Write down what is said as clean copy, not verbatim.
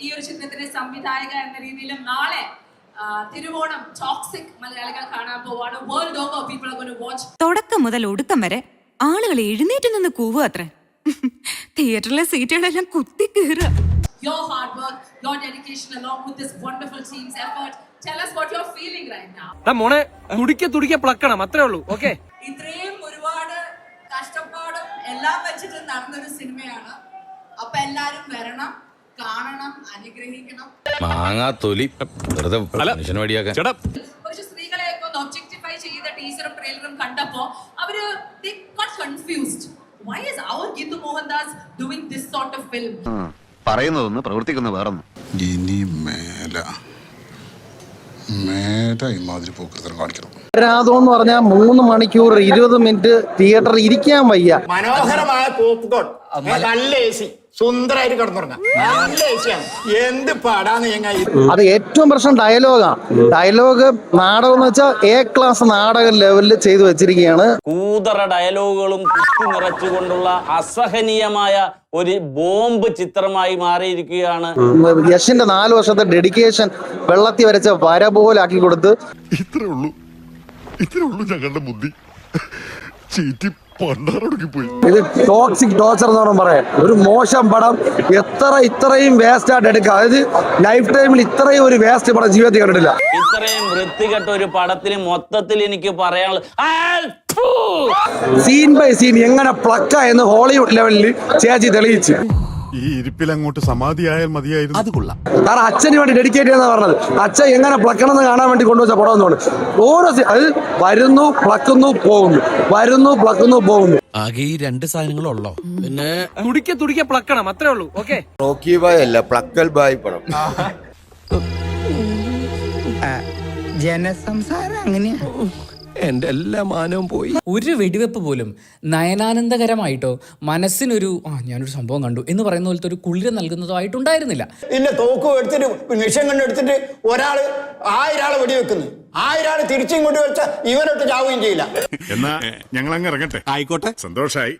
ഈ ഒരു ചിത്രത്തിന്റെ സംവിധായക എന്ന രീതിയിലും നാളെ തിരുവോണം ടോക്സിക് മലയാളികൾ കാണാൻ പോവാണ്. World over people are going to watch. തുടക്കം മുതൽ ഒടുക്കം വരെ ആളുകൾ എഴുന്നേറ്റ് നിന്ന് കൂവുക അത്ര. തിയേറ്ററിലെ സീറ്റുകളെല്ലാം കുത്തി കീറുക. Your hard work, your dedication along with this wonderful team's effort. Tell us what you're feeling right now. മോനെ തുടിക്ക പ്ലക്കണം അത്രേ ഉള്ളൂ. ഓക്കേ, ഇത്രയും ഒരുപാട് കഷ്ടപ്പാടും എല്ലാം വെച്ചിട്ട് നടന്നൊരു സിനിമയാണ്. അപ്പൊ എല്ലാരും വരണം, കാണണം, അനുഗ്രഹിക്കണം. മാങ്ങാ തൊലി വെറുതെ മനുഷ്യനെ വടിയാക്കാൻ. കുറച്ച് സ്ത്രീകളെയൊക്കെ ഒന്ന് ഒബ്ജക്ടിഫൈ ചെയ്ത ടീസറും ട്രെയിലറും കണ്ടപ്പോ അവര് they got confused. Why is our Gittu Mohandas doing this sort of film? പറയുന്നതൊന്ന് പ്രവർത്തിക്കുന്ന വേറൊന്നും. ഇനി മേല ഇമാതിരി പോക്കൃതം കാണിക്കണം. എന്ന് പറഞ്ഞാൽ 3 മണിക്കൂർ 20 മിനിറ്റ് തിയേറ്ററിൽ ഇരിക്കാൻ വയ്യ. മനോഹരമായ പോപ്കോൺ, നല്ല AC, സുന്ദരമായിട്ട് കിടന്നുറങ്ങാം. നല്ല ഏസിയാണ്. എന്ത് പാടാന്ന് ചങ്ങായി. അത് ഏറ്റവും പ്രശ്നം ഡയലോഗ് നാടകം എന്ന് വെച്ചാൽ A ക്ലാസ് നാടക ലെവലിൽ ചെയ്തു വെച്ചിരിക്കുകയാണ്. കൂതറ ഡയലോഗുകളും കുത്തി നിറച്ചുകൊണ്ടുള്ള അസഹനീയമായ ഒരു ബോംബ് ചിത്രമായി മാറിയിരിക്കുകയാണ്. യശിന്റെ 4 വർഷത്തെ ഡെഡിക്കേഷൻ വെള്ളത്തിൽ വരച്ച വര പോലെ ആക്കി കൊടുത്ത് ഇത്രേ ഉള്ളൂ ഞങ്ങളുടെ ബുദ്ധി. ചീറ്റി പണ്ടാറൊടുക്കിപ്പോയി. ഇത് ടോക്സിക് ടോർച്ചർ എന്ന് പറഞ്ഞാൽ പറയാം. ഒരു മോശം പടം ഇത്രയും വേസ്റ്റ് ആയിട്ട് എടുക്കുക. അതായത് ലൈഫ് ടൈമിൽ ഇത്രയും ഒരു വേസ്റ്റ് പടം ജീവിതത്തിൽ കണ്ടിട്ടില്ല. ഇത്രയും വൃത്തികെട്ട ഒരു പടത്തിന് മൊത്തത്തിൽ എനിക്ക് പറയാനുള്ളത് സീൻ ബൈ സീൻ എങ്ങനെ പ്ലക്ക എന്ന് ഹോളിവുഡ് ലെവലിൽ ചേച്ചി തെളിയിച്ചു. ഈ ഇരിപ്പിൽ അങ്ങോട്ട് സമാധിയായാൽ മതിയായിരുന്നു. അത് കൊള്ളാം. കാരണം അച്ഛന് വേണ്ടി ഡെഡിക്കേറ്റ് ചെയ്യുന്ന പറഞ്ഞത്. അച്ഛൻ എങ്ങനെ പ്ലക്കണം എന്ന് കാണാൻ വേണ്ടി കൊണ്ടുവച്ച പടം എന്നാണ്. ഓരോ അത് വരുന്നു പ്ലക്കുന്നു പോകുന്നു, വരുന്നു പ്ലക്കുന്നു പോകുന്നു. ആകെ ഈ 2 സാധനങ്ങളുള്ളോ? പിന്നെ തുടിക്ക പ്ലക്കണം അത്രേ ഉള്ളൂ. ഓക്കേ, റോക്കി ബായ് അല്ല, പ്ലക്കൽ ബായ് പടം. ജനസംസാരം അങ്ങനെയാ. എന്റെ എല്ലാ മാനവും പോയി. ഒരു വെടിവെപ്പ് പോലും നയനാനന്ദകരമായിട്ടോ മനസ്സിനൊരു ഞാനൊരു സംഭവം കണ്ടു എന്ന് പറയുന്ന പോലത്തെ ഒരു കുളിര് നൽകുന്നതോ ആയിട്ടുണ്ടായിരുന്നില്ല. ഇതിന്റെ തോക്കും എടുത്തിട്ട് നിമിഷം കണ്ടെടുത്തിട്ട് 1000 ആളെ വെടിവെക്കുന്നു. 1000 ആള് തിരിച്ചിങ്ങോട്ട് വെച്ചാൽ ഇവരൊട്ട് ചാവുകയും ചെയ്യില്ല. എന്നാ ഞങ്ങൾ അങ്ങ് ഇറങ്ങട്ടെ. ആയിക്കോട്ടെ, സന്തോഷായി.